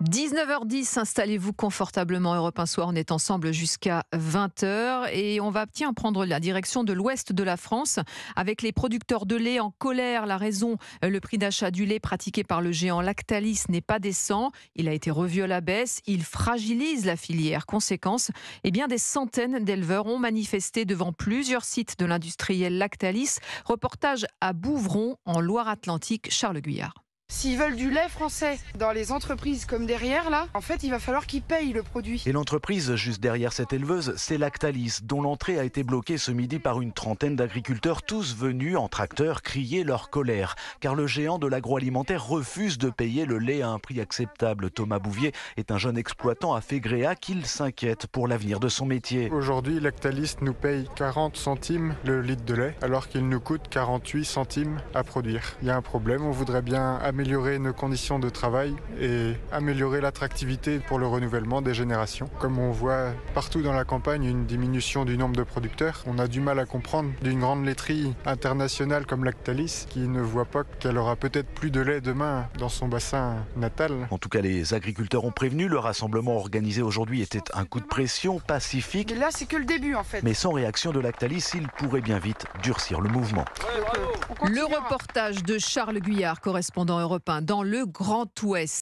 19h10, installez-vous confortablement. Europe 1 Soir, on est ensemble jusqu'à 20h et on va prendre la direction de l'ouest de la France avec les producteurs de lait en colère. La raison, le prix d'achat du lait pratiqué par le géant Lactalis n'est pas décent. Il a été revu à la baisse. Il fragilise la filière. Conséquence, des centaines d'éleveurs ont manifesté devant plusieurs sites de l'industriel Lactalis. Reportage à Bouvron, en Loire-Atlantique. Charles Guyard. S'ils veulent du lait français dans les entreprises comme derrière là, en fait il va falloir qu'ils payent le produit. Et l'entreprise juste derrière cette éleveuse, c'est Lactalis, dont l'entrée a été bloquée ce midi par une trentaine d'agriculteurs, tous venus en tracteur crier leur colère. Car le géant de l'agroalimentaire refuse de payer le lait à un prix acceptable. Thomas Bouvier est un jeune exploitant à Fégréa qu'il s'inquiète pour l'avenir de son métier. Aujourd'hui, Lactalis nous paye 40 centimes le litre de lait, alors qu'il nous coûte 48 centimes à produire. Il y a un problème, on voudrait bien améliorer nos conditions de travail et améliorer l'attractivité pour le renouvellement des générations. Comme on voit partout dans la campagne une diminution du nombre de producteurs, on a du mal à comprendre d'une grande laiterie internationale comme Lactalis qui ne voit pas qu'elle aura peut-être plus de lait demain dans son bassin natal. En tout cas, les agriculteurs ont prévenu, le rassemblement organisé aujourd'hui était un coup de pression pacifique. Mais là c'est que le début en fait. Mais sans réaction de Lactalis, il pourrait bien vite durcir le mouvement. Le reportage de Charles Guyard, correspondant Europe 1 dans le Grand Ouest.